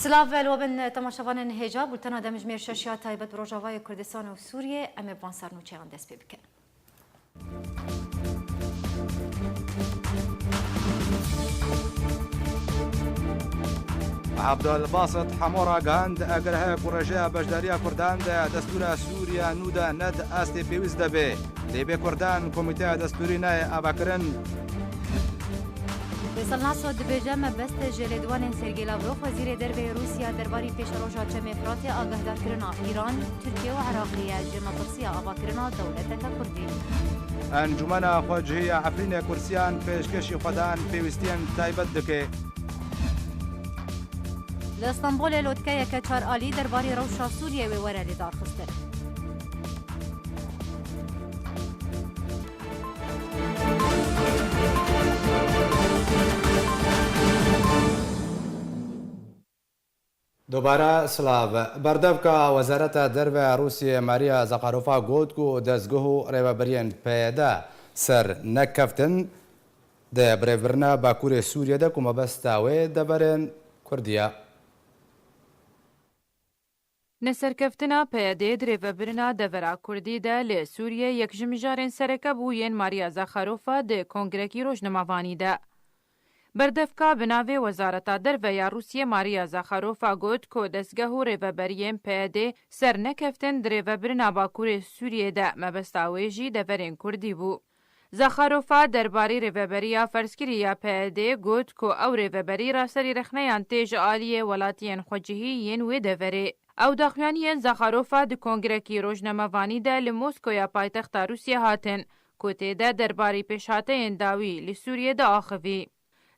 سلاف الوبن تماشاوان هجا بولتنا دمجمیر ششیا تایبت روجاوای کردستان و سوریه ام بانسر نوچهان دست بکن. عبدالباسط حمورا گاند اگرها پروژه بجداریا کردان ده دستور سوریا نودا ند است پیوز دبه لیبه کردان کمیته دستوری نه آبکرن. فیصل ناسو دبیجه مبست جلدوان سرگی لاوروف وزیر دربه روسیا درباری پیش روژا چم افراط آگهدار کرنا ایران ترکیه و عراقیه جمع ترسیه آباکرنا دولتک کردی. انجمن خواجهی عفرین کرسیان پیشکشی خودان پیوستین تایبت دکه. لإسطنبول لودكايا كتشار آلي درباري روشا سوريا وورا لدار خستر. دوباره سلاو بردفکا وزارت دربه روسیه ماریا زخاروفا گوت کو دزگوه ریوبرین پیدا سر نکفتن ده بریورنا باکور سوریه ده کما بستاوه دبرن کردیا. نسرکفتنا پیاده دریوبرنا دورا کردی ده لی سوریه یک جمجارن سرکه بوین ماریا زخاروفا ده کنگرکی روشنموانی ده. بردفکا بناوی وزارتا دربه یا روسیه ماریا زخاروفا گوت که دستگاه ریوبرین پیاده سر نکفتن دریوبرنا باکور سوریه ده مبستاوی جی دورین کردی بو. زخاروفا درباری ریوبریا فرسکریا پیاده گوت که او ریوبری را سری رخنیان تیج آلیه ولاتین خوجهی وی دوره. او دخوانیان زخاروفا د کنگرکی روشنموانی ده لموسکویا پایتخت روسیه هاتن کوته ده درباری پیشاته انداوی لسوریه ده آخوی.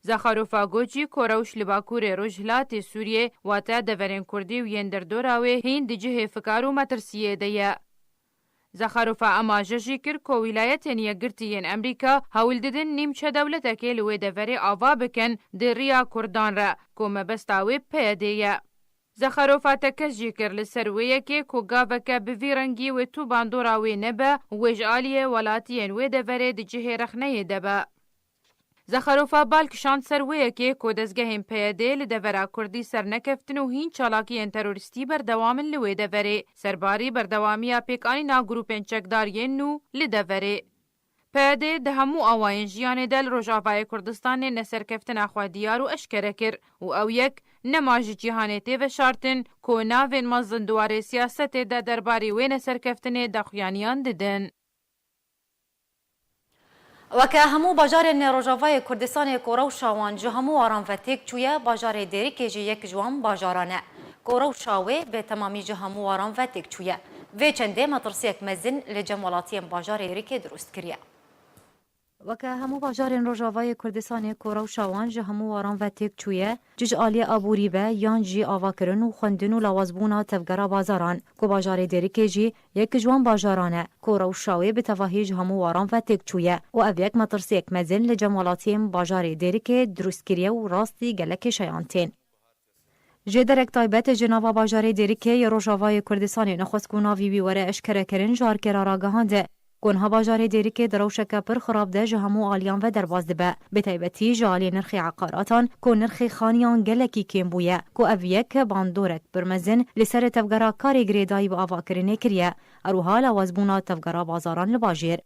زخاروفا گوچی کوروش لباکور روجلات سوریه واتا دورین کردی و ین در دوراوی هین دی جه فکارو مترسیه ده. زخاروفا اما جشی کر که ولایتین یگرتین امریکا هول ددن نیمچه دولتکی لوی دوری آوا بکن در ریا کردان را که مبستاوی پیده. زخاروفا تکجی کر لسرویه که گاوکه بویرنگی و تو باندوراوی نبه ویج آلیه ولاتین و دوری دی جه رخنه دبه. زخاروفا بالکشان سرویه که دزگهین پیاده لدورا کردی سر نکفتن و هین چالاکی تروریستی بردوامن لوی دوره سرباری بردوامی پیکانی نا گروپین چکدارین نو لدوره. پیاده ده همو آواین جیان دل روژاوای کردستان نسرکفتن اخوا دیار و اشکره کر و او یک نماج جیهانیتی و شارتن که ناوین مزن دواره سیاست ده درباری و نسرکفتن دخویانیان ددن. وکه همو باجار روجاوای کردستان کوروشاوان جو همو آرام فتیک چویا باجار دیری که جی یک جوان باجارانه کوروشاوی به تمامی جو همو آرام فتیک چویا و چنده مطرسیک مزن لجمالاتی باجار دیری که درست کریه. وکه همو باجار روجاوای کردستان کوروشاوان جو همو آرام فتیک چویا جج آلی آبوری به یان جی آواکرن و خوندن و لوازبونا تفگرا بازاران کو باجار دیری که جی یک جوان باجارانه کوروشاوی به تفاهیج همو آرام فتیک چویا و اویک مطرسیک مزن لجمالاتی باجار دیری که درست کریه و راستی گلک شیانتین. جدرک تایبت جناوا باجار دیری که روجاوای کردستان نخست کناوی بیوره اشکره کرن جار کرارا گهانده. کنها باجار دیری که دروشک پر خراب ده جهمو آلیان و درباز دبه به تایبتی جالی نرخی عقاراتان که نرخی خانیان گلکی کم بویه که اویک باندورک برمزن لسر تفگرا کاری گریدایی با آوا کرنه کریه اروها لوازبونا تفگرا بازاران لباجیر.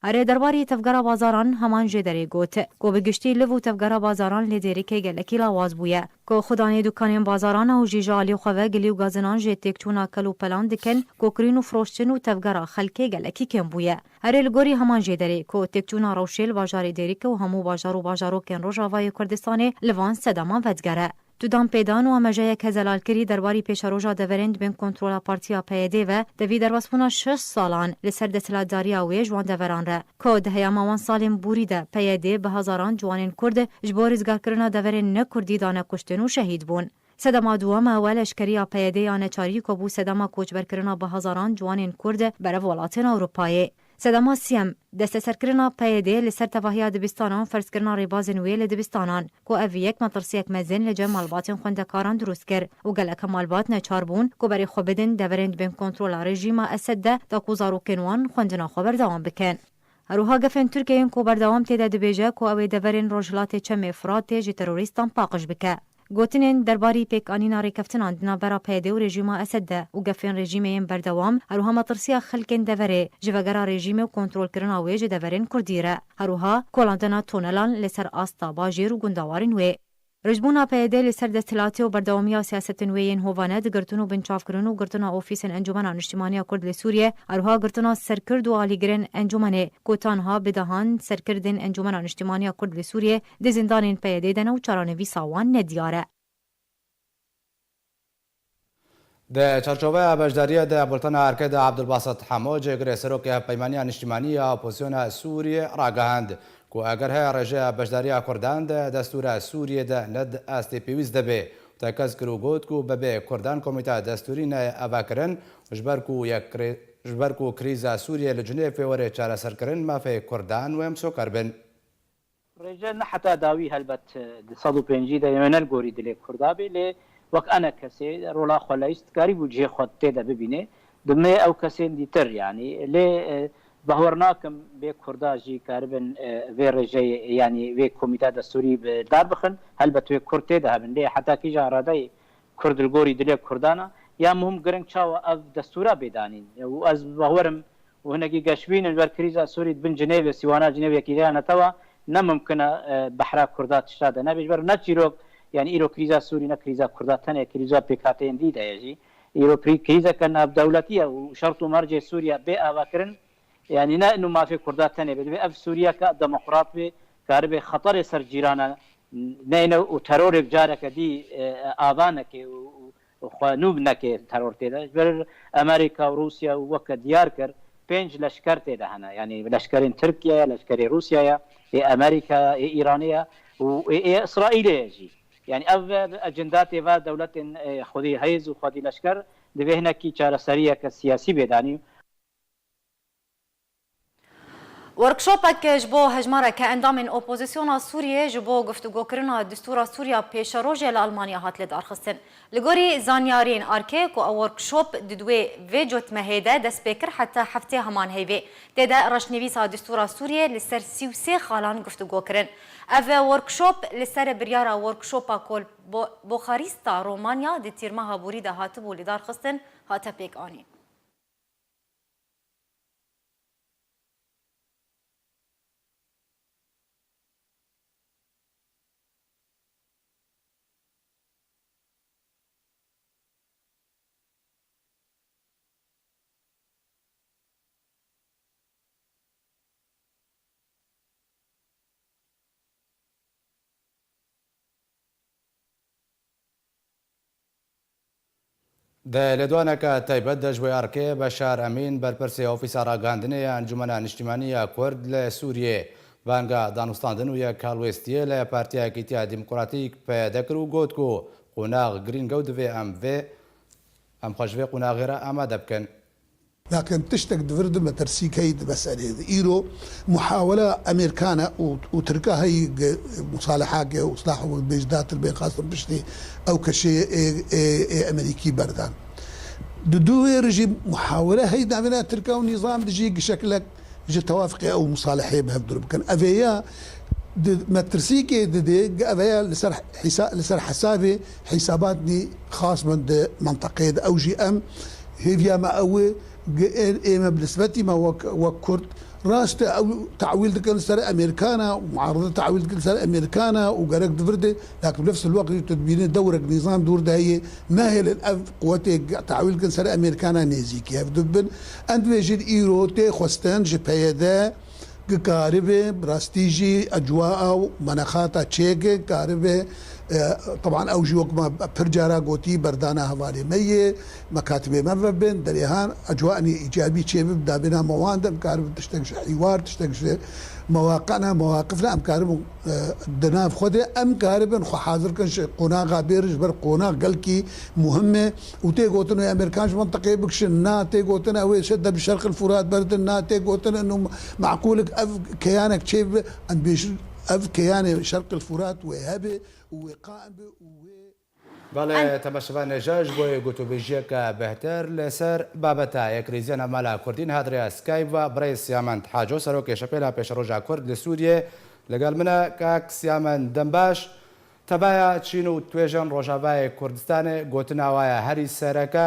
اره درباری تفگرا بازاران همان جدری گوت که بگشتی لفو تفگرا بازاران لیدری که گلکی لواز بویه که خدانی دکانین بازاران و جیجالی خواه گلی و گازنان جیتک چونا کلو پلان دکن که کرین و فروشتن و تفگرا خلکی گلکی کم بویه. اره لگوری همان جدری که تکچونا روشیل باجاری دیری که و همو باجارو کن روژاوای کردستان لوان صدامان ودگره. تو دام پیدان و امجای که زلال کری درباری پیش روژا دورند بین کنترول پارتیا پیده و دوی در واسپونا 6 سالان لسر دستلاتداری اوی جوان دوران را که ده هیاموان سالیم بوریده پیده به هزاران جوانین کرد جبار ازگار کرنا دورن نکردی دانه کشتن و شهید بون. صدما دوام اول اشکری پیده یا نچاری که بو صدما کوچبر کرنا به هزاران جوانین کرد بر ولاتین اروپایی. صدما سیم دست سرکرنا پیده لسر تواهی دبستانان فرض کرنا ریبازن ویل دبستانان که اویک مطرسیک مزن لجم مالباتن خوندکاران درست کر و گلک مالبات نچار بون که بری خوبدن دورند بین کنترول رژیم اسد ده تا کوزارو کنوان خوندنا خبر دوام بکن. روها گفن ترکیه کو بردوام تیده دبیجه که اوی دورن روجلات چم افراد تیجی تروریستان پاقش بکه. گوتنین درباری پیکانینا ریکفتنان دنابرا پیده و رژیما اسد ده و گفین رژیمین بردوام هروها مطرسیا خلکن دوره جوگرا رژیم و کنترول کرنا ویج دورین کردیره هروها کولاندنا تونلان لسر آستا باجیر و گندوارن وی رجبونا پیده لسر دستلاتی و بردوامیا سیاستن وین هوانه دگرتنو بنچاف کرنو گرتنا اوفیسن انجمن اجتماعی کرد لسوریه اروها گرتنا سرکرد و آلیگرن انجمن کوتانها بدهان سرکردن انجمن اجتماعی کرد لسوریه دزندانین پیده دنو چارانوی ساوان ندیاره ده چارچوبه بجداریه ده بولتن حرکت عبدالباسط حموج گره سروک پیمانی اجتماعی اپوزیسیون سوریه راگهاند کو اگر های رجاء بجداریه کردان ده دستور سوریه ده ند است پیویز ده به تکز کرو گود کو به کردان کمیته دستوری نه اواکرن جبر کو کریز سوریه لجنه فوره چاره سرکرن ما فی کردان و امسو کربن رجال حتى داوي هلبت صدو بنجي ده يمنال غوري دلي كردابي لي وك انا كسي رولا خلايست قريب وجه خد تدا ببينه دمي او كسين ديتر يعني لي بهورناكم بكرداجي كاربن في رجاي يعني في كوميتا دستوري بدار بخن هلبت في كرتي ده بن لي حتى كي جاراداي كرد الغوري دلي كردانا يا مهم قرن شاوا اف دستورا بيدانين واز بهورم وهناكي قشوين الكريزا سوري بن جنيف سيوانا جنيف كي انا توا نممکنه بحرا کردات شاد نبیش بر نچیرو یعنی ایرو کریزا سوری نه کریزا کردات نه کریزا پیکاتین دی دیجی ایرو کریزا کنا دولتیه و شرط مرج سوریا به اواکرن یعنی نه انه ما في کردات نه به اف سوریا کا دموکرات به کارب خطر سر جیرانه نه نه و ترور بجارک دی آوانه که و خانوب نه که ترور تیدا بر امریکا و روسیا وک دیار کر پنج لشکر تیدا هنا یعنی لشکرین ترکیه لشکر روسیا امريكا ايرانيه واسرائيليه يجي يعني اف اجندات و دولت خودي هيز وخودي لشكر دبه هنا كي چاره سريه كسياسي بيداني ورکشاپک جبو هجماره که اندام اپوزیسیون سوریه جبو گفتگو کرنا دستور سوریا پیش روژه لالمانیا هات لدار خستن لگوری زانیارین آرکه کو ورکشاپ ددوی و جوت مهیده دست بکر حتی هفته همان هیوی دیده رشنویسا دستور سوریه لسر 33 خالان گفتگو کرن او ورکشاپ لسر بریارا ورکشاپا کل بوخاریستا رومانیا دی تیرمها بوری ده هاتبو لدار خستن هاتا پیک آنین ده لدوانك تایبەت دەژوێ ئارکێ بەشار ئەمین بەرپرسی ئۆفیسا ڕاگەاندنەیە ئەنجومەنە نیشتیمانیە کورد لە سووریێ بانگە دانوستاندن و یەک کاڵوێستیە لە پارتیایەکیتیا دیموکراتیک پێدەکر و گوت و قوناغ گرینگە و دەوێ ئەم خۆشوێ قوناغێرە ئامادە بکەن. لكن تشتك دفرد ما ترسيك هي مسألة إيرو محاولة أمريكانا وتركها هي مصالحات وإصلاح بيجدات البين خاصة بشتي أو كشيء أمريكي بردان دو رجيم محاولة هي دعمنا تركها ونظام تجي شكلك جي توافقي أو مصالحة بهالضرب كان أفيا ما ترسيكي دي أفيا لسر حسابي حساباتني خاص من منطقة أو جي أم هي ما أوي إما بالنسبة ما وكرد راس تعويل ذكر سر أمريكانا ومعارضة تعويل ذكر سر أمريكانا وقرق دفرده لكن بنفس الوقت تدبين دورك نظام دور ده هي ما هي للأف قوتي تعويل ذكر سر أمريكانا نيزيك يفدبن أنت بيجي إيرو تي خوستان جبهة كاربه براستيجي أجواء ومناخاتها تشيكي كاربه طبعا اوجي وقت ما برجارا قوتي بردانا هوالي مية مكاتبه مبن دريهان اجواءني ايجابي شيء ببدا بنا مواد امكارب تشتغل حوار تشتغل مواقعنا مواقفنا امكارب دناف خده امكارب حاضر كن قناغا بيرج بر قناغ قلكي مهمه وتي قوتنا يا امريكانش منطقه بكشنا تي قوتنا وي شد بشرق الفرات بردنا تي قوتنا انه معقولك اف كيانك شيء عند بيش اف كيان شرق الفرات وهابه وقائم بله تماشاوان جاج بۆیە گوتوبێژیەکە بەهتر لەسەر بابەتە یەکریزیانە مالا کوردین هادریا سکایپ و بڕێ سیامەند حاجۆ سەرۆکی شەپێلا پێشەڕۆژا کورد لە سووریێ لەگەڵ منە کاک سیامەند دەمباش تەبایە چین و توێژەن ڕۆژاوای کوردستانê گوتناوایە هەری سەرەکە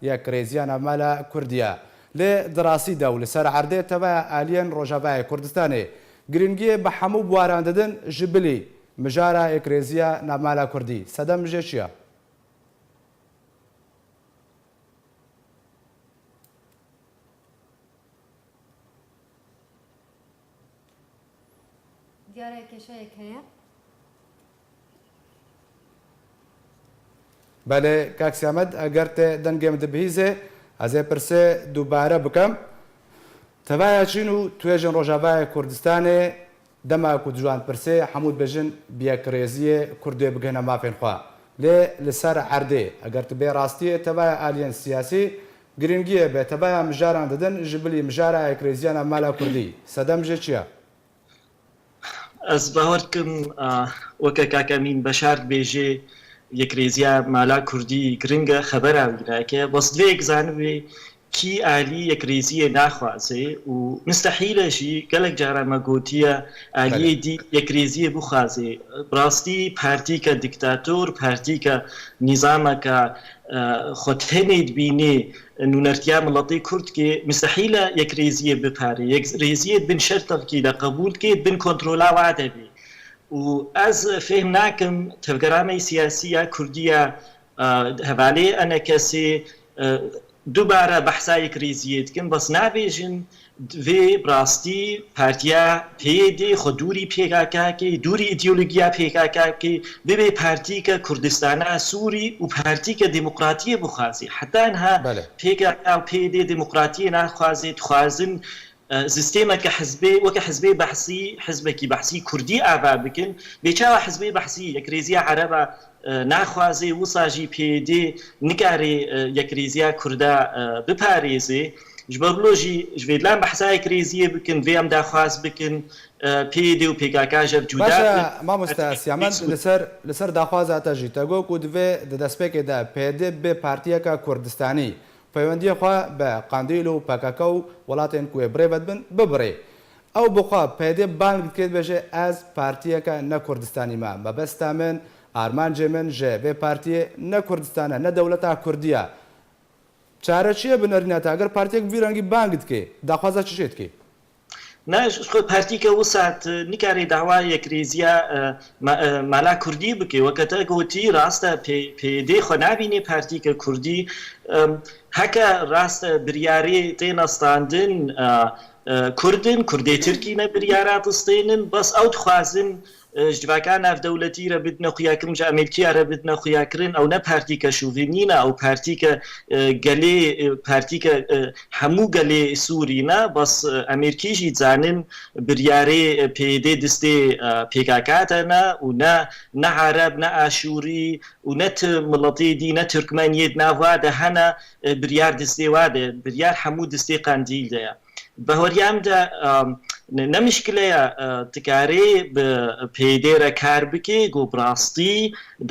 یەکرێزیانە مەلە کوردیە لێ دراستیدا و لەسەر عەردێ تەبایە ئالیەن ڕۆژاوای کوردستانê گرنگیە بە هەموو بواران دەدن ji bilî mijara yekirêziya navmala Kurdî sedem jê çi ye؟ دیارە کێشەیەک هەیە؟ بەێ کاکسیامەد ئەگەر تێ دەنگێم دەبهیزێ ئەزێ پرسێ دووبارە بکەم تەبایە چین و توێژن ڕۆژاوای کوردستانê dema ku ciwan pirsê hemû dibêjin bi yekirêziyê Kurdê bigihne mafên xwe lê li ser erdê eger tu bê rastiyê tevaya aliyên siyasî giringiye bê tevaya mijaran didin ji bilî mijara yekirêziya navmala Kurdî sedem jê çi ye؟ Ez bawer dikim weke Kakemîn Beşar dibêje yekirêziya mala Kurdî giring e xebera wînake bas divê zanibê کی عالی یکریزی نخوازه و مستحیل شی گلک جارا مگوتیه عالی دی یکریزی بخوازه براستی پارتی که دیکتاتور پارتی که نظام که خودهنید بینه نونرتیا ملتی کرد که مستحیل یکریزی بپاره یکریزی بن شرط که قبول که بن کنترولا وعده بی و از فهم ناکم تفکرامه سیاسی کردیه حواله انا کسی دووبارە بەحسا یەکریزیە دکن بەس نابێژن vê rastî partiya PYD xwe dûrî PKK'ê dûrî îdeologiya PKK'ê bibê partîka Kurdistana Sûrî û partîka demokratiyê bixwazê heta niha PKK û PYD demokratiyê naxwazê dixwazin sistêmeke hizbê weke hizbê behsî hizbekî behsî Kurdî ava bikin bêçawa hizbê behsî yekirêziya Ereba naxwazê wisa jî PYD nikarê yekirêziya Kurda biparêzê ji ber lo jî ji vê dilan behsa yekirêziyê bikin vê em daxwaz bikin PYD û PKK jev cuda mamoste Siyamed li ser daxwaza te jî te got ku divê di destpêkê de PYD bê partiyeka Kurdistanî peywendiyê xwe bi Qandîl û PKK û welatên ku ê birêvet bin bibirê ew bixwe PYD bang dike dibêje ez partiyeka ne Kurdistanî me mebesta min armancê min ji vê partiyê ne Kurdistan e ne dewleta Kurdî ye çare çi ye bi nêrîna te eger partiyek vî rengî bang dike daxwaza çi jê dike؟ نه پارتیکە وسات نیکاری داوا یەکریزیە مالا کوردی بکە وەکەتە گوتی ڕاستە پێدێ خۆ نبینێ پارتیکە کوردی هەکە ڕاستە بریارێ تێنەستاندن کوردێ ترکی نە بریارە تستێنن بەس ئەو دخوازن جواکان نافدەولەتی رە بدنە خویاکردن جا ئەمریکیە رە بدنە خویاکردن ئەو نە پارتیکە شوڤینینە ئەو پارتیکە گەلێ پارتیکە هەموو گەلێ سوورینە بەس ئەمریکیژی زانن بریارێ پێدێ دەستێ پێکاکاتەنە و نە عەرەب نە ئاشووری و نەت مڵەتی دی نە تورکمەنیەت ناوادە هەنە بریار دەستێ وادە بریار هەموو دەستێ قاندیل دەیە بەهۆریامدا نەمشکلەیە تکارێ پێدێرە کار بکێ گۆبڕاستی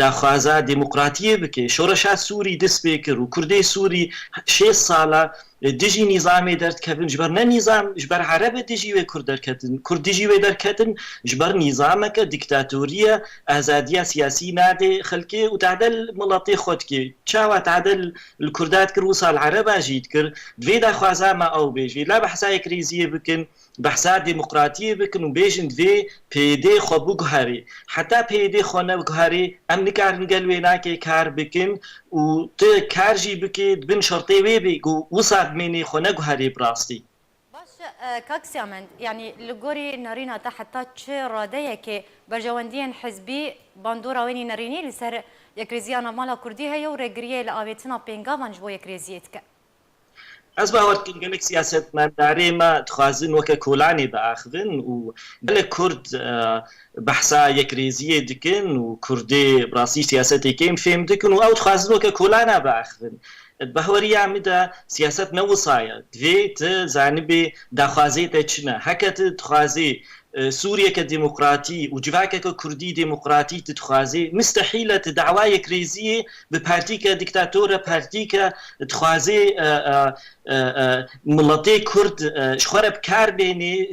داخوازا دموکراتیە بکێ شۆڕەشا سووری دەست پێ کرد و کوردەی سووری 6 ساڵە دژی نیزامێ دەردکەبن ji ber ne nîzam ji ber Erebê dijî wê Kurd derketin Kurd dijî wê derketin ji ber nîzameke dîktatorîye azadiya siyasî nadê xelkê û tadel miletê xwe dikê çawa tadel li Kurda dikir wisa li Ereba jî dikir divê daxwaza me ew bê ji vê la behsa yekirêziyê bikin behsa demokratiyê bikin û bêjin divê PYD xwe biguherî heta PYD xwe nebiguherî em nikarin gel wê nakê kar bikin û tu kar jî bikê bin şertê wê bê wisa مني خونه هاري براستي باش كاكسيامن يعني لغوري نارينا تا حتى تشي راديه كي برجواندين حزبي باندورا ويني ناريني لسر يكريزيانا مالا كردي هي وريغريه لاويتنا بينغافان جو يكريزيتك از باور کن گلک سیاست مداری ما تخوازن وک کولانی باخذن و گلک کرد بحثا یکریزیه دکن و کردی براسی سیاستی کیم فهم دکن و او تخوازن وک کولانا باخذن بهوری عمده سیاست نوصایا دوی ت زانبی دخوازی تچنه هکت تخوازی سوريا كديمقراطي وجواكا كردي ديمقراطي تتخوازي مستحيلة دعوايا كريزية ببارتيكا ديكتاتورة بارتيكا تخوازي ملتي كرد شخورة بكار بيني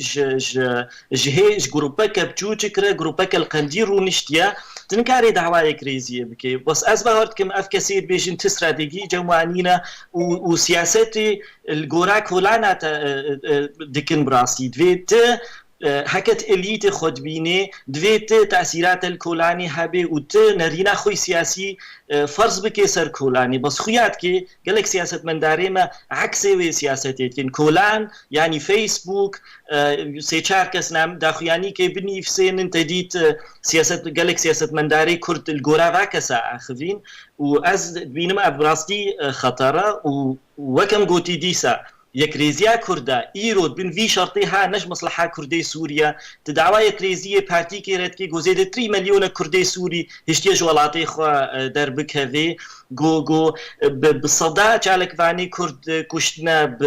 جهيج جروباكا بجوجكرا جروباكا القندير ونشتيا تنكاري دعوايا كريزية بكي بس أزبهرت كم أف كثير بيجن تستراتيجي جمعانينا وسياستي الجوراك ولانا دكن براسي دويت هكت إليت خود بيني دويت تأثيرات الكولاني هبه وت نرينا خوي سياسي فرض بكي سر كولاني بس خويات كي قالك سياسة من داريما عكسي سياستي كن كولان يعني فيسبوك سيشار كسنام داخياني كي بني في سين انت ديت سياسة قالك سياسة من داري كرت الجورا فاكسا آخرين وأز بينما براستي خطرة وكم قوتي ديسا يكريزيا كردا إيرود بن في شرطها نج مصلحة كردي سوريا تدعوا يكريزية بارتي كيرتكي جوزيد 3 مليون كردي سوري هشتيج ولاتي خوا دربك هذي جو بالصداع جالك فاني كرد كشتنا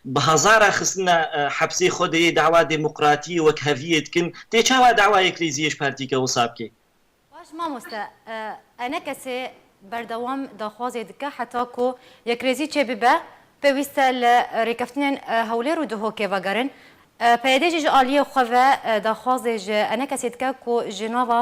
بهزارة خصنا حبسي خودي دعوة ديمقراطية وكهفية كن تيشاوا دعوة يكريزية بارتي كوسابكي باش ما مستا أنا كسي بردوام داخوازي دكا حتى كو يكريزي چه ببا پێویستە لە ڕێکەفتنێن هەولێر و دهۆ کێڤەگەرن پەیدێژی ئالیە خوەڤە داخوازێژ ئەنە کەسێت کە کۆ ژێناوە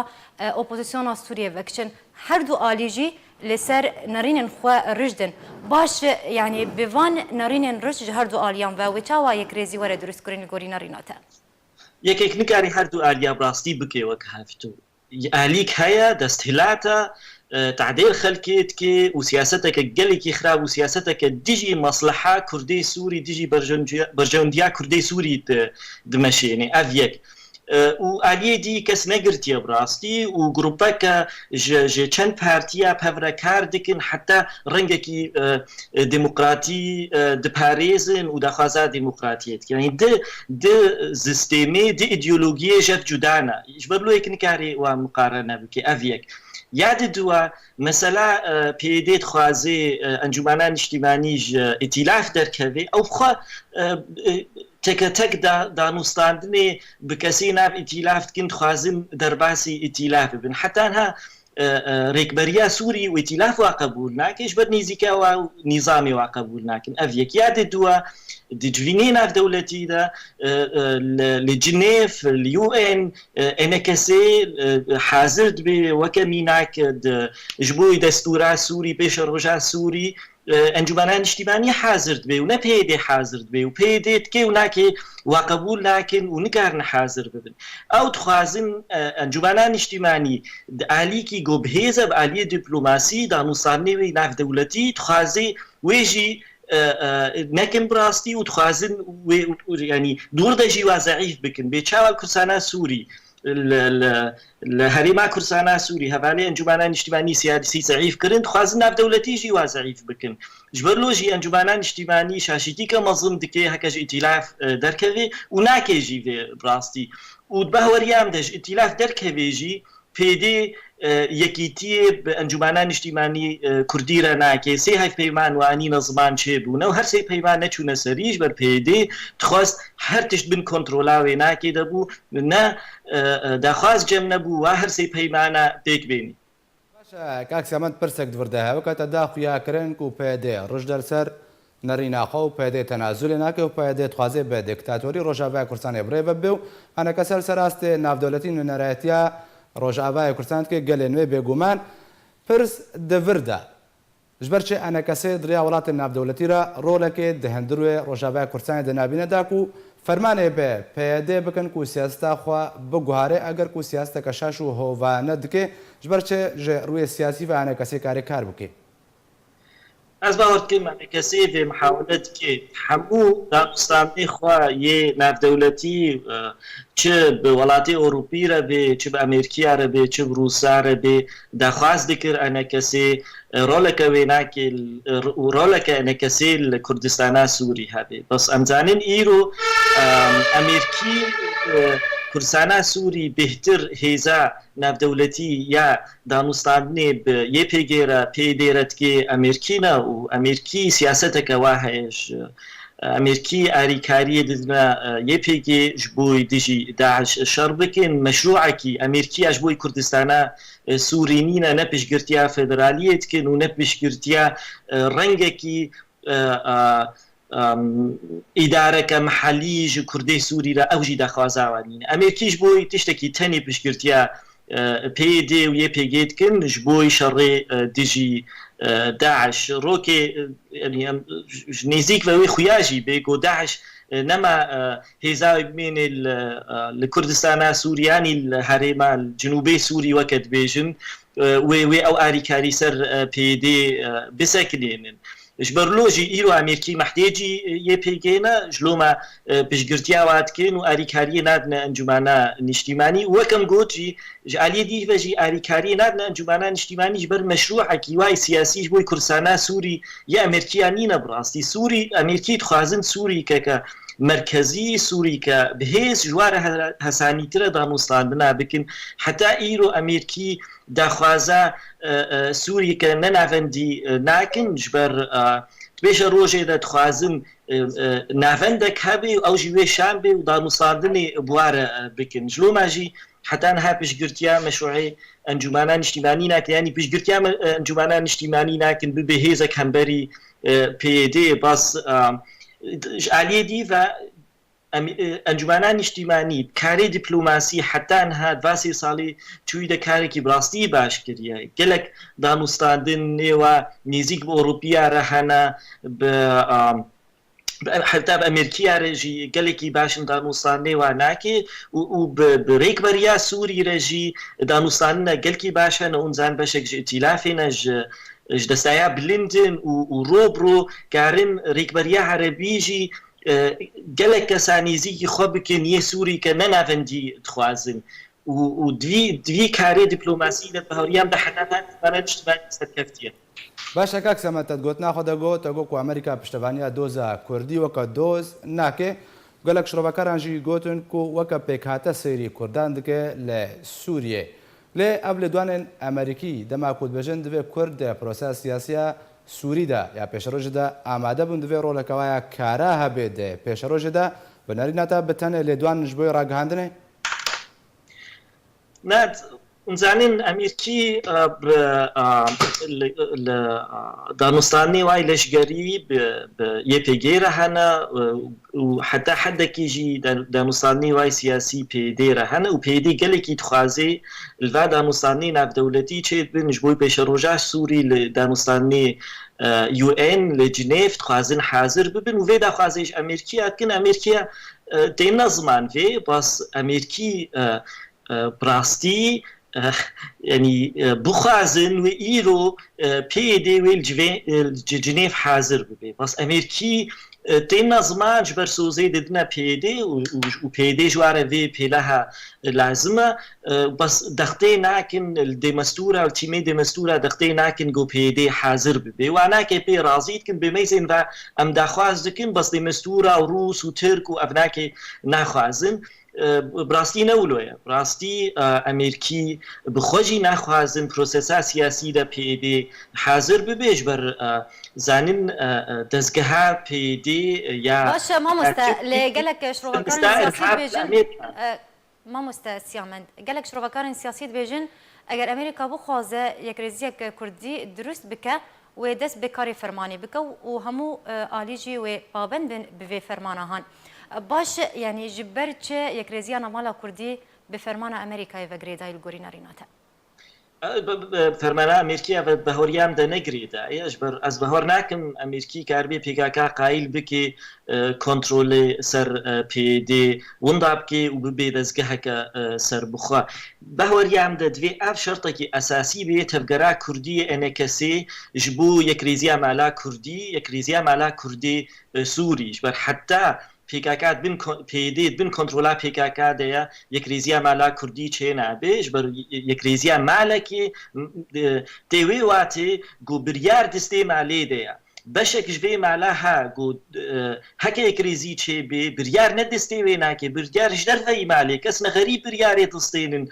ئۆپۆزیسیۆنا سووریە vekçin هەردوو ئالیژی لەسەر نەرینên xwe rijdin baş yani bêvan نەرینên riş ji herdû aliyan ve wê çawa yekrêzî were duristkirin li gorî nərîna te yekek nikarî herdû aliya rastî bike wek hevtû alîk heye desthilatê تعديل خلكيتك وسياستك قلك خراب وسياستك ديجي مصلحة كردي سوري ديجي برجونديا كردي سوري دمشيني أفيك وعليه دي كس نقرتي براستي وجروبك ج چند بارتيا بفرا كاردكن حتى رنجكي ديمقراطي دباريزن ودخازا ديمقراطيات يعني د سيستمي دي ايديولوجيه جف جدانا يجبرلو يكنكاري ومقارنه بك افيك یاد دوا مثلا پیدید خوازه انجمنان اجتماعی ائتلاف درکوی او خو تک تک دانوستاندنی بکسی ناف ائتلاف کند خوازم درباسی ائتلاف بن حتی انها ريكبريا سوري وائتلاف وقبول ناكش بد نيزيكا ونظامي وقبول ناكن افيك ياد دوا دجفينينا في دولتي دا لجنيف اليو ان انكسي حاضر بي وكميناك جبوي دستورا سوري بيش رجع سوري انجمنان اجتماعي حاضر بي ونا بيدي حاضر بي وبيديت كي وناكي وقبول لكن ونكارن حاضر ببن او تخوازن انجمنان اجتماعي عليكي جو بهيزه بعليه دبلوماسي دا نصاني ناف دولتي تخوازي ويجي نكن براستي وتخوازن يعني دور دجي وضعيف بكن بيتشاوا كرسانا سوري الهريمه كرسانا سوري هفالي انجمنان اجتماعي سياسي ضعيف كرن تخوازن ناف دولتي جي وضعيف بكن جبرلوجي انجمنان اجتماعي شاشتي كمنظم دكي هكاج ائتلاف دركوي وناكي جي براستي وبهوريام دج ائتلاف دركوي جي بيدي یەکیتی ئەنجومانان نیشتیمانی کوردی رە ناکێ سێ هەف پەیمان وانی نەزمان چێ بوونە و هەر سێ پەیمان نەچوونە سەریش بەر پێدێ تخواست هەر تشت بن کۆنتڕۆلاوێ ناکێ دەبوو نە داخواست جەم نەبوو وا هەر سێ پەیمانە پێک بێنی باشە کاک سامەند پرسێک دووردەهەوە کاتە داخویاکردن و پێدێ ڕژ دەرسەر نەڕیناخە و پێدێ تەنازولێ ناکە و پێدێ توازێ بە دیکتاتۆری ڕۆژاوای کوردستانی بڕێ بێ و هەنەکە سەر سەراستێ ناودەوڵەتی نوێنەرایەتیە ڕۆژاوای کوردستان کە گەلێ نوێ بێگومان پرس دەڤردا ژبەرچێ ئەنەکەسێ دریا وڵاتی ناودەوڵەتیرە ڕۆڵەکێ دەهێندروێ ڕۆژاوای کوردستانی دەنابینەداک و فەرمانێ بێ پێدێ بکەن و سیاستا خوا بگوهارێ ئەگەر و سیاستەکە شاش و هۆڤانە دکێ ژبەرچێ ژێ ڕووی سیاسی و ئەنەکەسێ کارێ کار بکێ از باورد که مملکتی و محاولت که همو دانستانی خواه یه نفدولتی چه به ولایت اروپی را به چه به امریکا را به چه به روسا را به دخواست بکر انکسی رولک ویناک رولک انکسی کردستان سوری هبه بس امزانین ایرو امریکی کردستان سوری بهتر هیزا نفدولتی یا دانستانی به یه پیگیره پیدیرت که امریکی نه و امریکی سیاست که واهش ئەمریکی ئاریکاریە ددنا یەپێکی ji بۆی دژی داعش شەڕ بکەن مەشروعێکی ئەمریکیاش بۆی کوردستانە سوورینینە نە پشتگirتیا فێدرالیەتکن و نە پشتگirتیا ڕەنگێکی ئیدارەکە محەلی ji کوردەی سووریرە ئەوژی داخوازاوانینە ئەمریکیش بۆی تشتێکی تەنی پشتگirتیا پێدێ و یەپێگێتکن ji بۆی شەڕێ دژی داعش ڕۆکێ نێزیک بەوەی خویاژی بێگۆ داعش نەما هێزاوی بمێنێ لە کوردستانە سووریانی هەرێما جنوبەی سووری وەکت بێژن وێ ئەو ئاریکاری سەر پێدێ بسەکلێنن ji ber lojî îro Amerîkî mehdêcî yê pêgêne ji loma piştgirtiya watkin û alîkariyê nadine encumana niştîmanî wekem got jî ji aliyê dîh ve jî alîkariyê nadine encumana niştîmanî ji ber meşruekî wayê siyasî ji bo Kurdistana Sûrî yê Amerîkiya nîne bi rastî Sûrî Amerîkî dixwazin Sûrîkeke merkezî Sûrîke bihêz ji ware hesanîtire danûstandina bikin heta îro Amerîkî daxwaza Sûrîke nenavendî nakin ji ber bêje rojê de dixwazin navendek hebe û ew jî wê şan bê û danûstandinê buware bikin ji loma jî heta niha piştgirtiya meşruê encumana niştîmanî nakin yanî piştgirtiya encumana niştîmanî nakin bibe hêzek hemberî PYD bas ji aliyê dî ve encumana niştîmanî karê dîplomasî heta niha vasê salê çûyî de karekî bi rastî baş kiriye gelek danûstandin nêwa nêzik bi Ewropiya re hene bi heta bi Amerîkiya re jî gelekî başin danûstandinê wa nake û bi rêkberiya Sûrî re jî danûstandina gelkî baş hene û zan beşek ji îtîlafê ne ji destaya bilindin û robro karin rêkberiya Herebî jî gelek kesan nêzîkî xwe bikin yê Sûrîke nenavendî dixwazin û divî karê dîplomasî de bihawriyam de heta tiştîmanî serkeftiye باشە کاک سەمەتت گوتنا خۆ دەگوت ئەگۆ و ئەمریکا پشتەوانیە دۆزە کوردی وەکە دۆز ناکێ گەلک شرۆڤەکەرانژی گوتن و وەکە پێکهاتە سەیری کوردان دکێ لە سووریێ لێ ئەو لە دوانێن ئەمریکی دەما کوردبێژن دەبێ کورد پرۆسە سیاسیە سووریدا یا پێشەڕۆژدا ئامادە بوون دەبێ ڕۆڵەکەوایە کارا هەبێت دێ پێشەڕۆژدا بنەریناتە بتەنێ لێ دوانش بۆی ڕاگەهاندنێ زانین ئەمریکی دانوستانی وای لەشگەری یەپێگەیرە هەنە و حتا حدێکیژی دانوستانی وای سیاسی پێدێرە هەنە و پێدی گەلێکی دخوازێ لڤ دانوستانی ناودەولەتی چێت بنش بۆی پێشەڕۆژە سووری لە دانوستانی UN لە جنێف دخوازن حاضر ببن و vê daxwazêj ئەمریکیە کن ئەمریکیە têne ziman vê bas ئەمریکی براستی يعني بخوازن و إيرو PYD والجنيف حاضر ببي بس أمريكي تينا زمان جبر سوزي ددنا PYD و PYD جواره في بيلها لازمة بس دختي ناكن الدمستورة والتيمي دمستورة دختي ناكن جو PYD حاضر ببي وانا كي رازيد كن بميزن و ام داخواز دكن بس دمستورة وروس وترك وابناكي ناخوازن براستی نەولۆیە ڕاستی ئەمریکی بخۆشی ناخوازن پرۆسەسا سیاسی دە PYD حاضر ببێژ بەر زانین دەستگەها PYD یا باشە مامۆستا لێ گەلێک شرۆڤەکان سیاسی بێژن مامۆستا سیامەند گەلێک شرۆڤەکان سیاسی دەبێژن ئەگەر ئەمریکا بخوازە یەکرێزیەک کوردی دروست بکە وێ دەست بێکاری فەرمانی بکە و هەموو ئالیژی وێ پابەندن بڤێ فەرمانەهان باش يعني جبر چه یک رزیان مالا کردی به فرمان امریکای و گریدای الگوری نریناته فرمانه امریکا و بهوریام ده نگریده ایش بر از بهور نکم امریکی کاربی PKK قایل بکی کنترل سر PYD ونداب کی و ببی دزگه که سر بخوا بهوریام ده دوی اف شرطه کی اساسی به تفگرا کردی انکسی جبو یک ریزیا مالا کردی یک ریزیا مالا کردی سوریش بر حتی PKK PYD بن کنترلا PKK دیا یک ریزیا مالا کردی چه نبیش بر یک ریزیا مالا کی دوی واتی گو بریار دسته مالی دیا بشکش وی مالا ها گو هک یک ریزی چه بی بریار ندسته وی ناکی بریارش در وی مالی کس نغری بریاری دستینن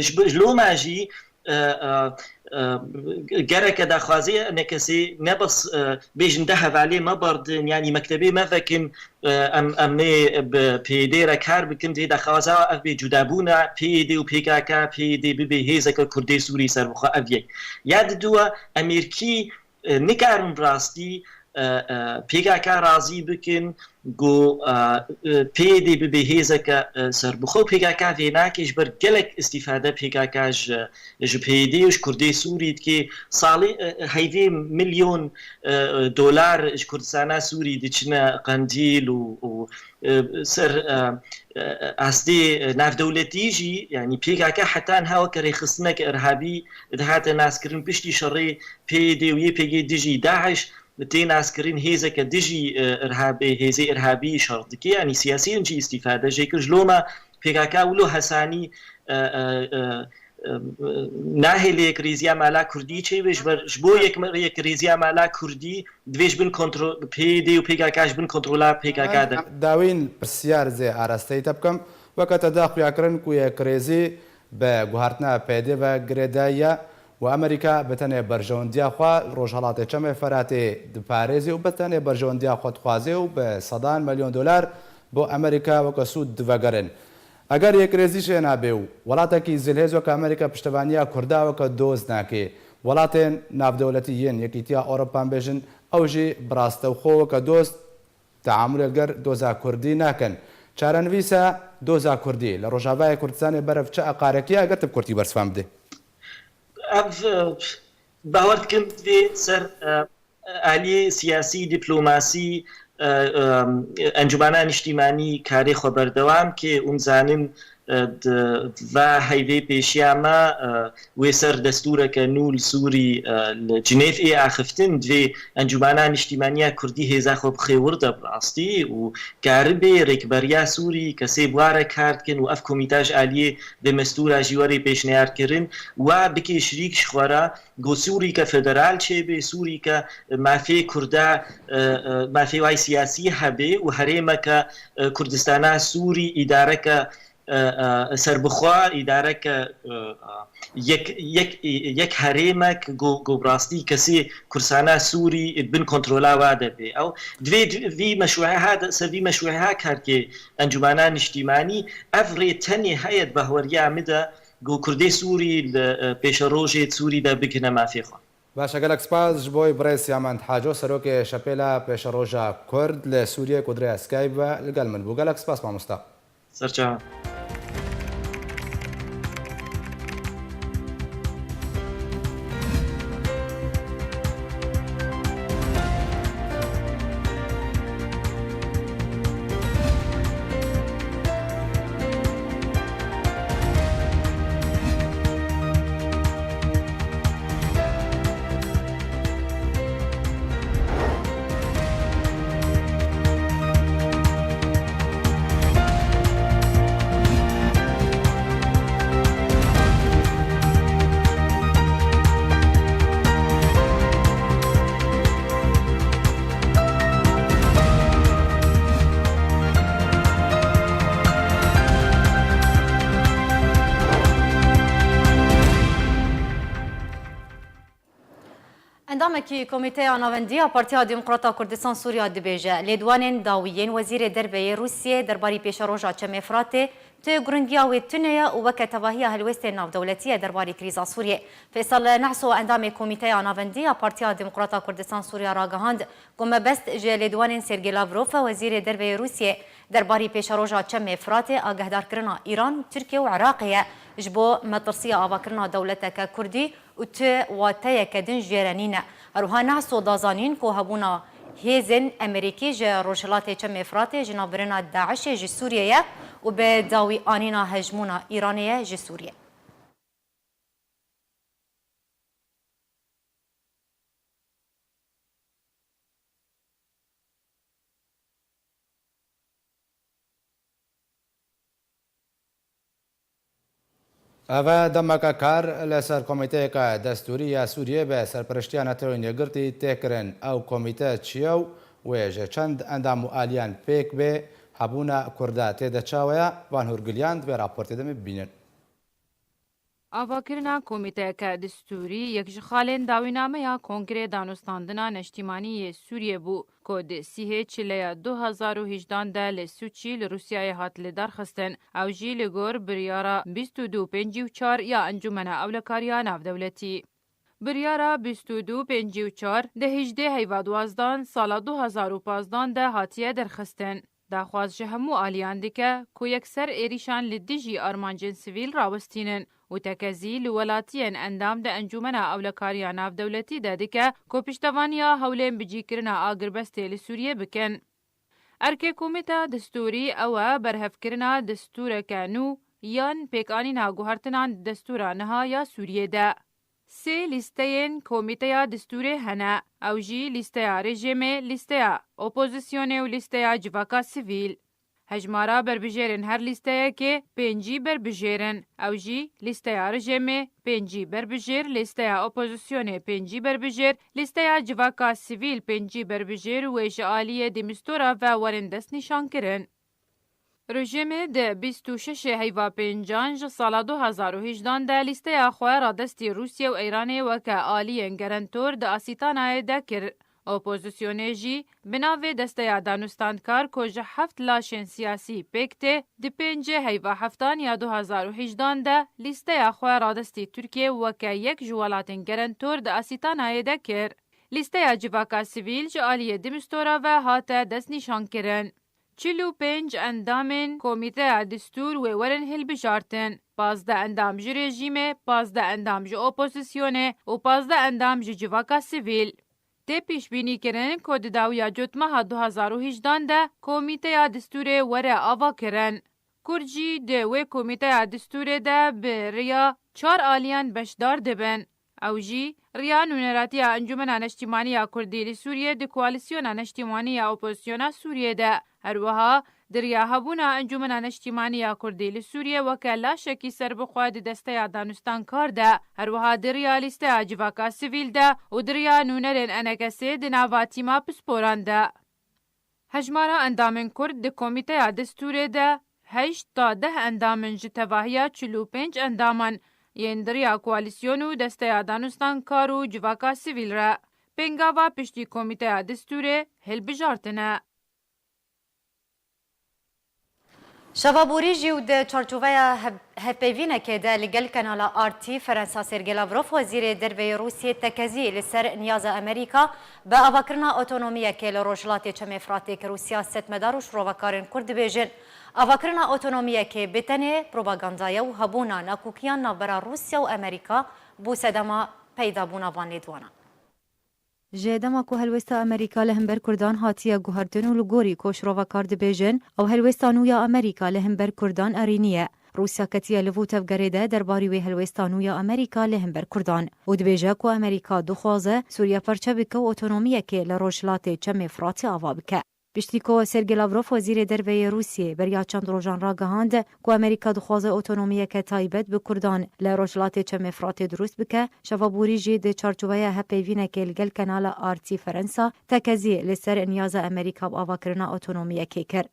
جلو ماجی گەرەکە داخوازی ئەنە کەسێ نەبەس بێژن دە هەڤالێ مەبەردن ینی مەکتەبێ مەڤەکن ئەمێ پێدێرە کار بکن دێ داخوازاوە ئەف بێ جودابوونە پێدێ و پێکاکە پێدێ ببێ هێزەکە کوردی سووری سەربخوا ئەڤێک یاد دووە ئەمریکی نکارن ڕاستی پێکاکە رازی بکن گۆ پێدێ ببێ هێزەکە سەربخۆ پێکاکە vê nakêj ber gelek îstîfade pêkaka ji pêdê ji Kurdê Sûrî dike salê heyvê milyon dolar ji Kurdistana Sûrî diçine qendîl û ser astê navdewletî jî yanî pêkaka hetan heweke rêxistinek irhabî dihate naskirin piştî şerê pêdê û yê pêgê dijî Daeş تێ ناسکردن هێزەکە دژی هێزەی ئەرهابی شەڕ دکێ ینی سیاسیەنجی ئیسیفادە ژێکرد لۆمە پێکاکا ولۆ هەسانی ناهێ لە یەکریزیا مالا کوردی چێوێژ بۆ یەکریزیا مالا کوردی دوێژ بن پێدێ و پێکاکاش بن کۆنتڕۆلا پێکاکا داوین پرسیار زێ ئاراستەی تە بکەم وەکەتە داخویاکردن و یەکرێزی بە گوهارتنا پێدێ بە گرێدایە و ئەمریکا بتەنێ بەرژەوەندیاخوا ڕۆژهەڵاتی چەمێ فەراتێ دپارێزی و بتەنێ بەرژەوەندیاخوا خوازێ و بە سەدان ملیۆن دلار بۆ ئەمریکا وەکە سوود دڤەگەرن ئەگەر یەکرێزیش هێنابێ و وڵاتێکی زلهێز وەکە ئەمریکا پشتەوانیە کورداوەکە دۆز ناکێ وڵاتێن ناودەوڵەتی یەن یەکیتیا ئەوڕۆپان بێژن ئەوژی بڕاستەوخۆوەکە دۆست تەعاملێگەر دۆزا کوردی ناکەن چارەنویسە دۆزا کوردی لە ڕۆژاوای کوردستانی بەرەف چه ئەقارەکی ئەگەر کورتی بەرسفام بدێ باوەڕ دکەم دوێ سەر ئالیێ سیاسی دیپلۆماسی ئەنجومانە نیشتیمانی کارێ خۆ بەردەوام کێ ئومزانن va heyvê pêşiyama wê ser destûreke nû li Sûrî li Cinêvê axiftin divê encumana niştîmaniya Kurdî hêza xwe bixêwir de bi rastî û karibê rêkberiya Sûrî kesê ware kar dikin û ev komîta ji aliyê demestûra jî werê pêşniyarkirin wa bikê şirîk ji xwe re got Sûrîke federal çêbê Sûrîke mafê Kurda mafê wayê siyasî hebe û herêmeke Kurdistana Sûrî îdareke سربخوا ئیدارەکە یەک هەرێمەك گۆبڕاستی کەسێ کورسانە سووری بن کۆنتترۆلاوا دەبێ ئەو دوێ سەوی مەشوعها کارکێ ئەنجومانە نیشتیمانی ئەف ڕێ تەنێ هەیەت بە هەوەریا مدە گۆ کوردی سووری پێشە ڕۆژێت سووریدا بکنە مافێخوا باشە گەلک سپاس ji بۆی برێ سیامەند حاجۆ سەرۆکێ شەپێلا پێشە ڕۆژە کورد لە سووریە کودرێ ئەسکای بە لەگەڵ من بوو گەلک سپاس مامۆستا سەرچاوە اندامکی کمیته ناوندی پارتیا دموکراتا کردستان سوریا دبیجه لیدوانین داویین وزیر دربه روسیه درباری پیش روژا چم افراطه تو گرنگیا و تنیا و وقت تواهی هلوست ناو دولتی درباری کریزا سوریه فیصل نحسو اندام کمیته ناوندی پارتیا دموکراتا کردستان سوریا راگهاند گم بست لیدوانین سرگی لاوروف وزیر دربه روسیه درباری پیش روژا چم افراطه آگهدار کرنا ایران ترکیه و عراقیه جبو مترسیه آواکرنا دولتک کردی و تو واتای کدن جیرانینه روها نحسو دازانین که هبونا هیزن امریکی جه روشلات چم افراطه جنابرنا داعش جه سوریه و به داوی آنینا هجمونا ایرانیه جه سوریه ئەvە دەمەکە کار لەسەر کۆمیتەیەکە دەستوری یا سووریە بە سەرپەرشتیان نەتەوەی نێگرتی تێکردن ئەو کۆمیتە چییە و وێژە چەند ئەندام و ئالیان پێک بێ هەبوونە کووردا تێدەچاوەیە وان هورگلیان دوێ راپۆرتێ دەمێ ببینن. آواکرنا کمیته دستوری یک جخالین داوینامه یا کنگره دانستاندنا نشتیمانی سوریه بو کود سیه چلیه 2018 ده لسوچی لروسیای هات لدرخستن او جی لگور بریارا 2254 یا انجمن اولکاریا ناف دولتی. بریارا 2254 ده 18 هیوادوازدان سال 2015 ده هاتیه درخستن. داخواز جهمو آلیان دیکه که یکسر ایریشان لدیجی آرمانجن سویل راوستینن و تکزی لولاتین اندام ده انجومن اولکاریا ناف دولتی ده دیکه که پشتوانیا حولین بجی کرنا آگربسته لسوریه بکن. ارکه کومیتا دستوری او برهف کرنا دستور کانو یان پیکانی ناگوهرتنان دستور نها یا سوریه ده. سه لیستین کمیته دستوری هنه او جی لیسته رژیم، لیسته اپوزیسیون و لیسته جواکا سیویل. هجمارا بربجیرن هر لیسته که پنجی بربجیرن او جی لیسته رژیم پنجی بربجیر، لیسته اپوزیسیون پنجی بربجیر، لیسته جواکا سیویل پنجی بربجیر و اجعالی دمستورا و ورندست نشان کرن. رژیم ده 26 هیوا پنجانج سال 2018 ده لیسته خواه را دستی روسیه و ایران وکه آلی گرانتور ده آسیتانای ده کر. اپوزیسیونه جی بناوی دسته دانستاندکار که 7 لاشن سیاسی پکته ده 5 هیوا هفتان یا 2018 ده لیسته خواه را دستی ترکیه وکه یک جوالاتن گرانتور ده آسیتانای ده کر. لیسته جواکا سیویل جالی دمستورا و هات دست نشان کرن. 45 اندامن کمیته دستور و ورن هل بجارتن. 15 اندام جی رژیم، 15 اندام جی اپوزیسیونه و 15 اندام جی جواکا سیویل. ده پیش بینی کرن که داویا جوتمه 2018 ده کمیته دستور وره آوا کرن. کرجی ده و کمیته دستور ده به ریا 4 آلیان بشدار دبن. او جی ریا نونراتی انجمن نشتیمانی کردی سوریه ده کوالیسیون نشتیمانی اپوزیسیون سوریه ده. هروها دریا هبونا انجمن نشتیمانی کردی سوریه وکلا شکی سر بخواد دسته دانستان کار ده. هروها دریا لیسته جواکا سیویل ده و دریا نونرن انکسی دناواتی ما پسپوران ده. هجمارا اندامن کرد ده کمیته دستور ده 8 تا 10 اندامن جتواهیا 45 اندامن ین دریا کوالیسیونو دسته دانستان کارو جواکا سیویل را. پنگاوا پشتی کمیته دستور هل بجارتنه. شوابوری جیو ده چارچوبه هپیوینه که ده لگل کانال آرتی فرانسا سرگی لاوروف وزیر دربه روسیه تکزی لسر نیاز امریکا به آواکرنا اوتونومیه که لروجلات چم افراتی که روسیا ست مداروش روکارن کرد بیجن. آواکرنا اوتونومیه که بتنه پروپاگاندایا و هبونا نکوکیان نابرا روسیا و امریکا بو سدما پیدا بونا وان لیدوانا. جدما کو هلوستا امریکا لهمبر کردان هاتیه گوهردن و لگوری کوش روکار دبیجن او هلوستانویا امریکا لهمبر کردان ارینیه. روسیا کتیه لووتف گریده درباری و هلوستانویا امریکا لهمبر کردان و دبیجه کو امریکا دخوازه سوریا پرچه بکه و اوتونومیه که لروجلات چم افراتی آوا بکه. پشتیکو سرگی لاوروف وزیر دربه روسیه بریا چند روزان را گهاند که امریکا دخوازه اوتونومیه که تایبت به کردان لروجلات چم افراط درست بکه. شوابوری جی ده چارچوبه هپیوینه که لگل کانال آرتی فرانسا تکزی لسر نیاز امریکا با آواکرنا اوتونومیه که کرد.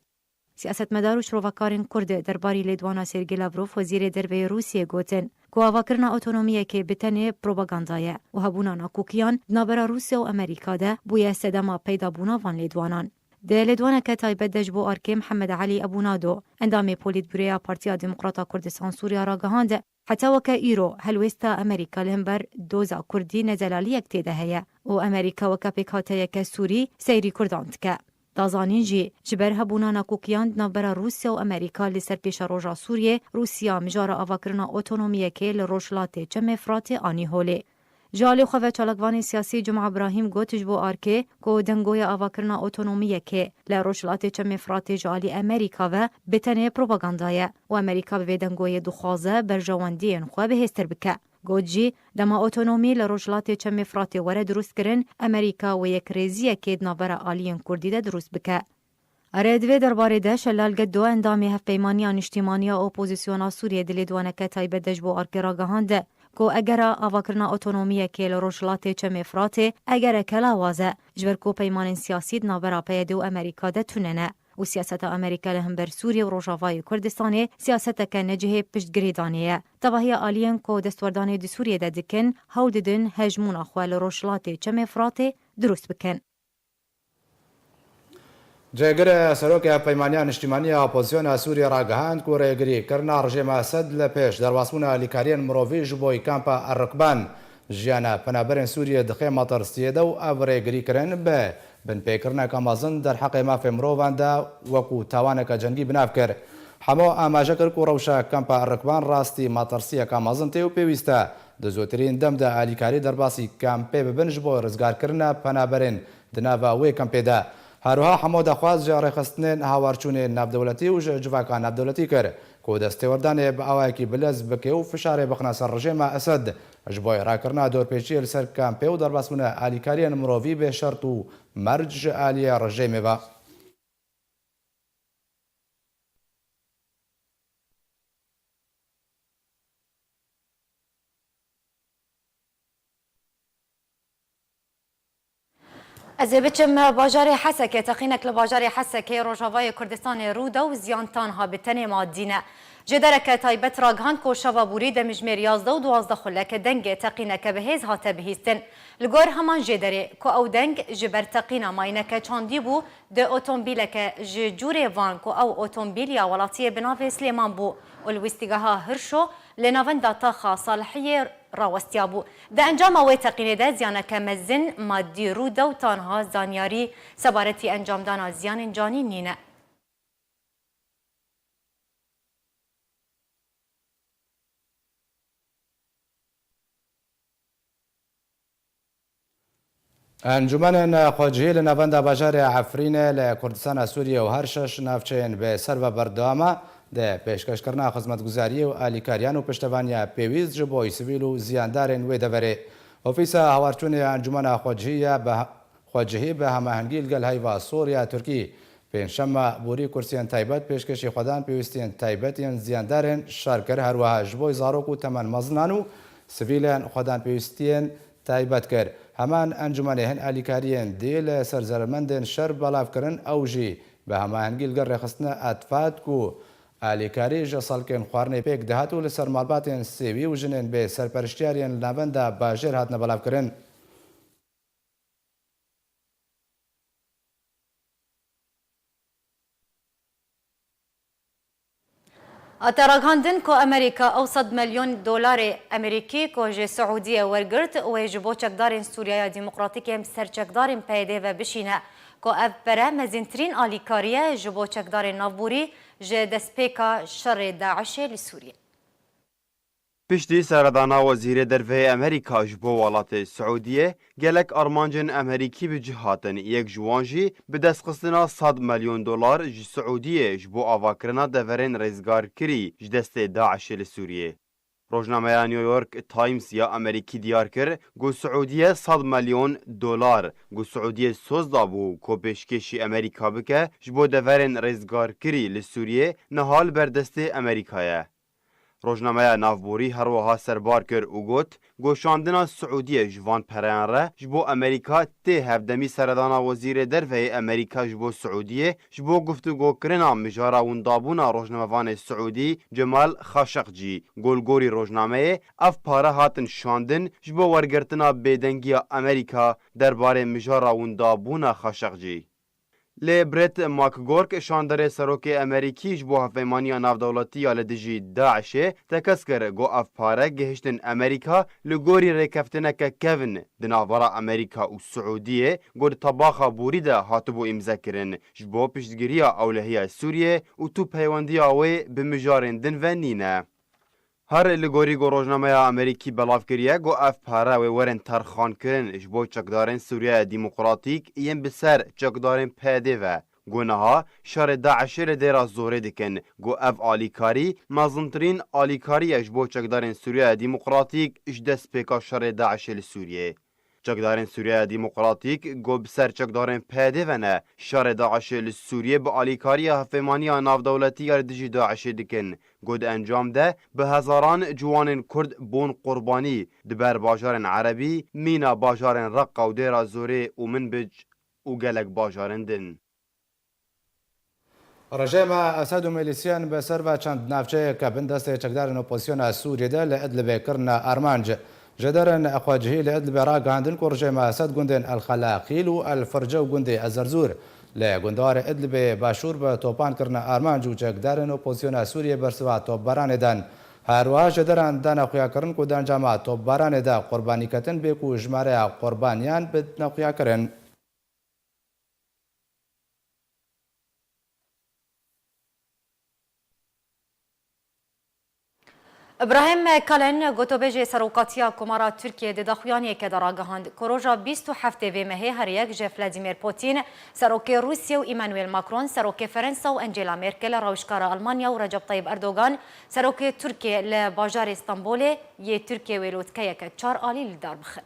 سیاست مداروش روکارن کرد درباری لیدوانا سرگی لاوروف وزیر دربه روسیه گوتن که آواکرنا اوتونومیه که بتنه پروپاگاندایه و هبونا ناکوکیان نابرا روسیا و امریکا ده بوی سدما پیدا بونا وان لیدوانان. ده لیدوانا که تایبت دجبو آرکی محمد علی ابونادو اندام پولیت بریا پارتیا دموکراتا کردستان سوریا را گهاند حتی وکه ایرو هلوستا امریکا لهمبر دوزا کردی نزلالی اکتیده هیا و امریکا وکه پیکاته که سوری سیری کرداند که. دازانین جی جبر هبونا ناکوکیان نابرا روسیا و امریکا لسر پیش روژا سوریه روسیا مجارا آواکرنا اوتونومیه که لروجلات چم افراط آنی هوله. جالی خواه چالکوان سیاسی جمعه ابراهیم گوتش بو آرکه که دنگوی آواکرنا اوتونومیه که لروجلات چم افراط جالی امریکا و بتنه پروپاگاندایه و امریکا به دنگوی دخوازه بر جواندین خواه به هستر بکه. گوت جی دما اوتونومی لروجلات چم افراط وره درست کرن امریکا و یک ریزیه که نابرا آلین کردی ده درست بکه. اردوی درباره ده شلالگه دو اندامی هفپیمانی انشتیمانی اپوزیسیونا سوریه دلیدوانه که تایبه دجبو آرکه را گهانده کو اگر آواکرنا اوتونومیه که لروجلات چم افراطه اگر کلا وازه جبر کو پیمان سیاسی نابرا پیده و امریکا ده توننه و سیاست امریکا لهمبر سوریه و روجاوای کردستان سیاست که نجه پشت گریدانیه تباهی آلیان کو دستوردان دی سوریه ده دکن هول ددن هجمون اخوال روشلات چم فرات درست بکن. جێگرە سەرۆکی پەیمانیان نیشتیمانی ئاپۆزیۆنە سووریە ڕاگەهاند و ڕێگریکردنا ڕژێمە سەد لە پێش دەرباسبوونە ئالیکاریان مرۆڤی ji بۆی کامپە ئەڕکبان ژیانە پەنابەرên سووریە دخێ مەتەرسیەدە و ئەv ڕێگریکردن بە بنپێکردنێکە مەزن دەرحەقی مافێ مرۆڤاندا وەکو تاوانێکە جەنگی بناف کرد. هەموو ئاماژە کرد و ڕەوشە کەمپە ئەڕکبان ڕاستی مەتەرسیەکە مەزن تێ و پێویستە دەزۆترین دەمدا ئالیکاری دەرباسی کامپێ ببن ji بۆ ڕزگارکردنە پەنابەرên دناڤە وێ کەمپێدا. هەروها هەموو دەخواست ژە ڕێخستنێن هاوارچوونێ ناودەوڵەتی و ژە جوواکان ناودەوڵەتی کرد کۆ دەستێوەردانێ بە ئاوایەکی بلەز بکێ و فشارێ بخنە سەر ڕژێمە ئەسەد ji بۆی ڕاکردنا دۆرپێچیە لەسەر کامپێ و دەرباسبوونە ئالیکاریان مرۆڤی بێ شەرت و مەرج ji ئالیە ڕژێمێوە. از بچم باجار حسکه تقینک لباجار حسکه روجاوای کردستان رودا و زیانتان ها بتنه مادینه جدرک تایبت راگهان کو شوابوری دمجمیر 11 و 12 خلک دنگ تقینک بهز هاته بهیستن لگور همان جدره کو او دنگ جبر تقینا ماینک چاندی بو ده اوتومبیلک جوره وان کو او اوتومبیل یا ولاتی بناو سلیمان بو والوستیگاها هرشو لناوند داتا صالحیه راوستیا بو ده انجام اوی تقینه ده زیانک مزن مادی رو دو تانها زانیاری سبارتی انجام دانا زیان جانی نینه. انجمن خواجهی لناوند باجار عفرین لکردستان سوریه و هر شش نافچین به سر و بردامه ده پیشکشکردنا خزمەتگوزاریە و ئالیکاریان و پشتەوانیە پێویست ji بۆی سڤیل و زیاندارên wê دەبەرێ. ئۆفیسە هاوارچوونێ ئەنجومەنە خواجهی بە هەماهەنگی لەگەڵ هەیڤا سۆریا تورکی پێنجشەممە بوری کورسیان تایبەت پێشکەشی خۆدان پێویستیان تایبەتیان زیاندارên شارکەر هەروەها ji بۆی زارۆک و تەمەن مەزنان و سڤیلیان خۆدان پێویستیان تایبەت کرد. هەمان ئەنجومەنێ هەن ئالیکاریان دێ لە سەرزەرمەندên شەر بەڵاوکردن ئەو ژی بە هەماهەنگی لەگەڵ ڕێخستنە ئەتفات و ئالیکاری ژە سەڵکێن خواردنەی پێک دەهات و لەسەر ماڵباتێن سێوی و ژنێن بێ سەرپەرشتیاریان ناوەندا باژێر هاتنە بەڵاوکردن. اتراغاندن کو امریکا او 100 مليون دلار امریکی کو ج سعودیه ورگرت و جبو چکدارین سوریه دموکراتیک سرچکدارین پیده و بشینه کو اف بره مزنترین آلیکاریه جبو چکدارین نافبوری ج دسپیکا شر داعش لسوریه. پشتی سردانا وزیر دروی امریکا جبو ولات سعودیه گلک ارمانجن امریکی به جهاتن یک جوانجی به دست خستنا 100 میلیون دلار ج سعودیه جبو آواکرنا دورین رزگار کری ج دست داعش لسوریه. روزنامه نیویورک تایمز یا امریکی دیار کرد گو سعودیه 100 میلیون دلار گو سعودیه سوز دابو کو پیشکشی امریکا بکه جبو دورین رزگار کری لسوریه نهال بردست امریکایه. روزنامه نافبوری هروها سربار کرد و گوت گوشاندنا سعودیه جوان پران را جبو امریکا ته هفدمی سردانا وزیر دروی امریکا جبو سعودیه جبو گفتگو کرنا مجارا وندابونا روزنامه‌وان سعودی جمال خاشقجی گلگوری روزنامه اف پاره هاتن شاندن جبو ورگرتنا بدنگی امریکا درباره مجارا وندابونا خاشقجی. لی برت ماکگورک شاندر سروک امریکی جبو هفیمانی نافدولتی لدجی داعش تکس کر گو اف پاره گهشتن امریکا لگوری ریکفتنک کوین دناورا امریکا و سعودیه گود طباخا بوریده هاتبو امزا کرن جبو پشتگیری اولهی سوریه و تو پیوندی آوی بمجارن دن و نینه. هر لگوری گو روزنامه امریکی بلاف کریه گو اف پاره و ورن ترخان کرن جبو چکدارن سوریه دموکراتیک یم بسر چکدارن پیده و گونها شر داعش لدیرا زوره دکن گو اف آلیکاری مازنترین آلیکاری جبو چکدارن سوریه دموکراتیک اجدست پیکا شر داعش لسوریه. چکدارن سوریه دموکراتیک گو بسر چکدارن پیده و نه شر داعش لسوریه با آلیکاری هفمانی نافدولتی دجی داعش دکن گود انجام ده به هزاران جوان کرد بون قربانی دبر باجارن عربی مینا باجارن رقا و دیرا زوره و منبج و گلک باجارن دن. رژیم اسد و میلیسیان به سر و چند نافچه که بندست چکدارن اپوزیسیون سوریه ده لادلب کرن ارمانج جدرن اخواجهی لادلب را گاندن که رژیم اسد گندن الخلاقیل و الفرجه و گند الزرزور لگندوار ادلب باشور به توپان کرن ارمانج و چکدارن اپوزیسیون سوریه برسوا توپباران دن هروها جدران دان خویا کرن که دان جامعه توپباران ده قربانی کتن به که جماره قربانیان به نخویا کرن. ابراهیم کالن گوتوبیج سروکاتیا کمارا ترکیه د دخویانی که در آگهاند کروژا 27 و مهی هر یک جه ولادیمیر پوتین سروک روسیه و ایمانوئل ماکرون سروک فرانسه و انجیلا مرکل راوشکار آلمانیا و رجب طیب اردوغان سروک ترکیه لباجار استانبول یه ترکیه ولودکه که 4 آلی لدار بخن.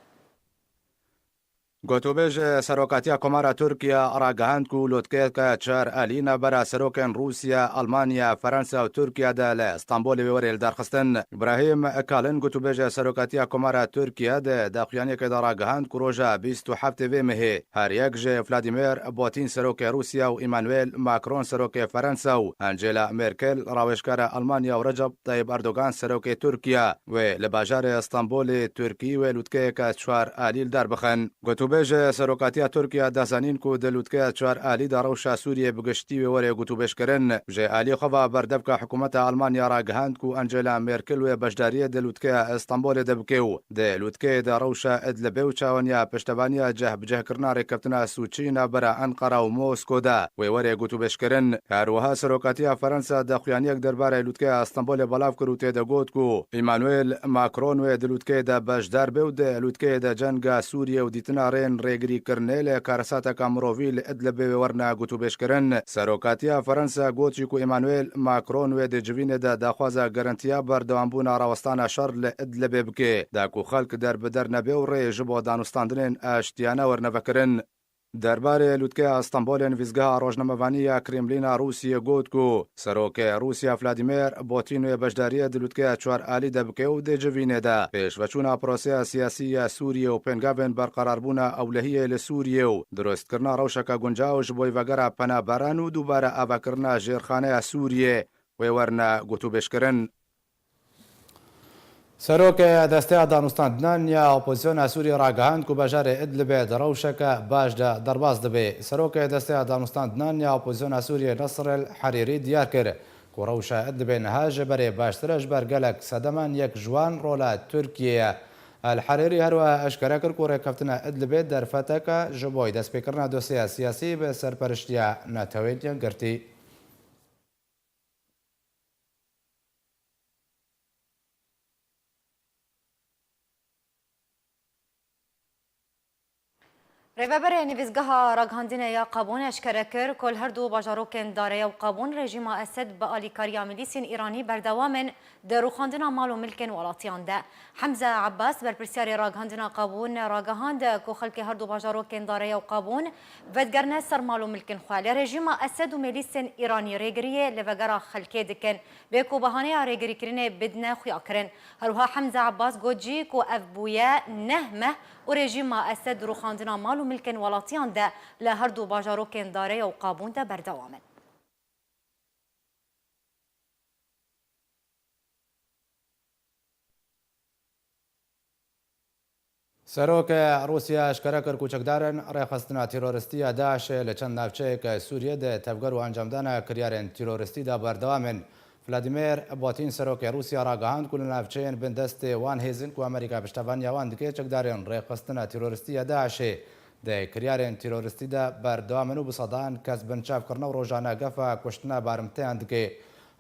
گوتوبیج سروکاتیا کمارا ترکیه راگهاند که لودکه که 4 آلینا برا سروکن روسیه، آلمانیا، فرانسه و ترکیه ده لستانبول ویوریل درخستن. ابراهیم کالن گوتوبیج سروکاتیا کمارا ترکیه ده دخیانی که راگهاند که روژا 27 و مهی هر یک جه ولادیمیر پوتین سروک روسیه و ایمانوئل ماکرون سروک فرانسه و انجیلا مرکل راوشکار آلمانیا و رجب طیب اردوغان سروک ترکیه و لباجار استانبول ترکیه ولودکه که 4 آلی لدار بخن. گوتوبیج سروکاتیا ترکیه دزانین که دلودکه 4 آلی در روشا سوریه بگشتی و وری گوتوبیج کرن جه آلی خواه بردبک حکومت آلمانیا را گهاند که انجیلا مرکل و بجداری دلودکه استانبول دبکیو دلودکه در روشا ادلبه و چاونیا پشتبانیا جه بجه کرنا رکبتنا سوچینا برا انقره و موسکو ده و وری گوتوبیج کرن. هروها سروکاتیا فرانسه دخویانی یک درباره لودکه استانبول بلاف کروته ده گوت که ایمانوئل ماکرون و دلودکه ده بجدار به و دلودکه ده جنگ سوریه و دیتنا رین ریگری کرنه لکارساتا کامرووی لادلب ورنا گوتوبیج کرن. سروکاتیا فرانسه گوتی که ایمانوئل ماکرون و د جوین ده دخوازه گارانتیا بردوامبونا راوستان شر لادلب بکه ده که خلق در بدر نبه و ری جبو دانستاندنین اشتیانه ورنوکرن. درباره لودکه استانبول ویزگاه روزنامه‌وانی کرملین روسیه گوت که سروک روسیه ولادیمیر پوتین و بجداری دلودکه 4 آلی دبکه و د جوینه ده پیشوچونا پروسه سیاسی سوریه و پنگاون برقرار بونا اولهیه لسوریه و درست کرنا روشکا گنجاوش بوی وگره پنا بران و دوباره آوا کرنا جیرخانه سوریه و ورنا گوتوبیج کرن. سروک دسته دانستاندنان یا اپوزیسیون سوریه را گهاند که بجار ادلب دروشک باش درباز دبه. سروک دسته دانستاندنان یا اپوزیسیون سوریه نصر الحریری دیار کرد که روش ادلب نهاج بری باشترش برگلک صدمان یک جوان رولا ترکیه. الحریری هروا اشکره کرد که رکفتنا ادلب در فتک جبوی دست پیکرنا دوسیه سیاسی به سرپرشتیا نتوید گرتی. ریوبر نویزگاه راگهاندین یا قابون اشکره کرد کل هر دو باجاروکن داره و قابون رژیم اسد به آلیکاریا میلیسین ایرانی بردوامن در روخاندن مال و ملکن ولاتیان ده. حمزه عباس برپرسیار راگهاندین قابون راگهاند که خلک هر دو باجاروکن داره و قابون ودگرنه سر مال و ملکن خواله رژیم اسد و میلیسین ایرانی ریگریه لوگرا خلکی دکن به کو بهانه ریگری کرنه بدنه خویا کرن. هروها حمزه عباس گوجی کو افبویا نهمه و رژیم اسد روخاندن مال و ملکن ولاتیان ده لهر دو باجاروکن داره و قابون ده بردوامن. سروک روسیا اشکره کرد که چکدارن ریخستنا تیروریستی داعش لچند نافچه که سوریه ده تفگر و انجامدان کریارن تیروریستی ده بردوامن. ولادیمیر پوتین سروک روسیا را گهاند که نافچه بندست وان هیزن که امریکا پشتوانیا وان دکه چکدارن ریخستنا تیروریستی داعش ده کریارن تیروریستی ده بردوامن و بصدان کس بنچاف کرنا و روزانه گفا کشتنا بارمتیان دکه.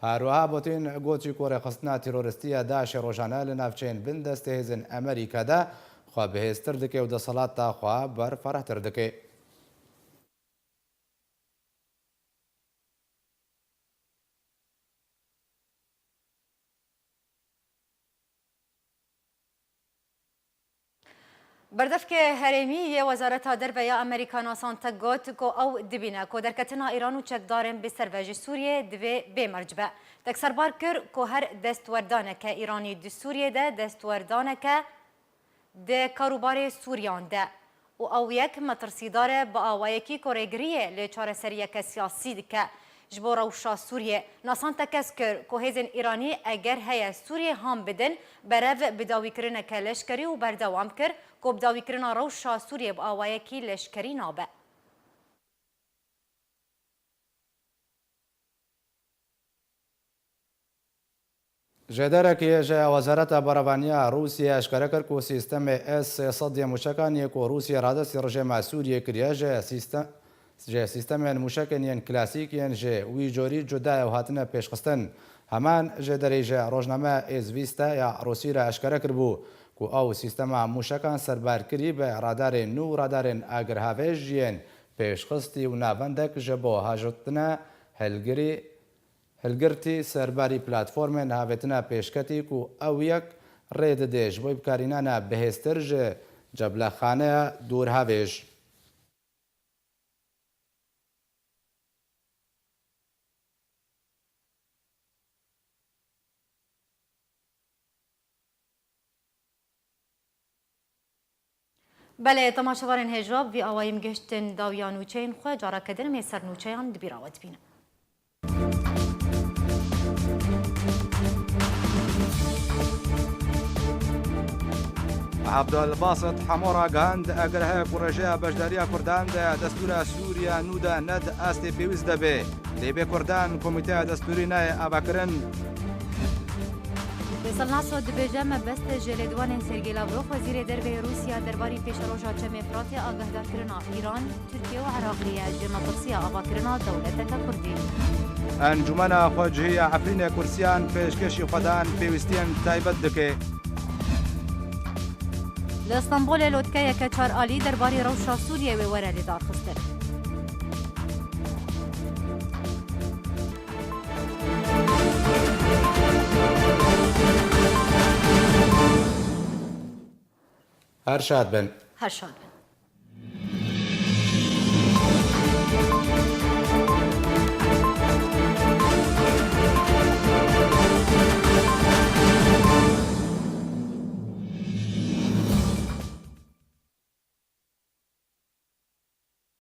هروها پوتین گوتی که ریخستنا تیروریستی داعش روزانه لنافچه بندست هیزن امریکا ده خواه بهستر دکه و ده صلات تا خواه بر فرح تر دکه. بردفك هرمي وزارة دربية أمريكا ناسان تقوت كو أو دبينا كو دركتنا إيران وچك دارن بسرواج سوريا دوي بمرجبة تكسر باركر كو هر دستوردانك إيراني دي سوريا ده دستوردانك ده كاروبار سوريان ده و أو يك مترسيدار بآوائكي كوريغرية لچار سريك سياسي دكا ji bo rewşa Sûriyê. Nasan tekez kir ku hêzên Îranî eger heye Sûriyê ham bidin berev bidawîkirineke leşkerî û berdewam kir ku bidawîkirina rewşa Sûriyê bi awayekî leşkerî nabe. جدارك جا وزارة برافانيا روسيا اشكرا كر کو سیستم اس 300 مشکان کو روسيا رادس رجما سوريا كريا جا سیستم مشکان کلاسیک جا وی جوری جدا و هاتنا پیشخستن همان جداری جا روزنامه از ویستا یا روسيا را اشکرا کربو کو او سیستم مشکان سربار کری به رادار نو رادار اگرهاویجین پیشخستی و ناوندک جبو هاجتنا هلگرتی سرباری پلاتفورم نهاوتنا پیشکتی کو او یک رید دیش بوی بکارینانا بهستر جبلخانه دور هاویج. بله تماشاوارên hêjab vî awayî gihiştin dawiya nûçeyên xwe careke din em ê ser nûçeyan dibîrawe dibînin. عبدالباسط حمورا گاند اگر های پروژه بجداریا کردان ده دستور سوریا نودا ند است پیوست دبه لیبه کردان کمیته دستوری نای آباکرن Wêsal Naso dibêje me best ji lêdwanên Sergey Lavrov wezîrê derveyê Rûsya derbarî pêşeroja çemê Firatê agahdarkirina Îran, Tirkiye û Iraqê ji matirsiya avakirina dewleteke Kurdî. انجمنا خواجهی عفرین کرسیان پیشکشی خودان پیوستین تایبەت دکه. Li Stenbolê lotkeyeke çar alî derbarî rewşa Sûriyê wê were lêdarxistin. هر شاد بن. Her şad.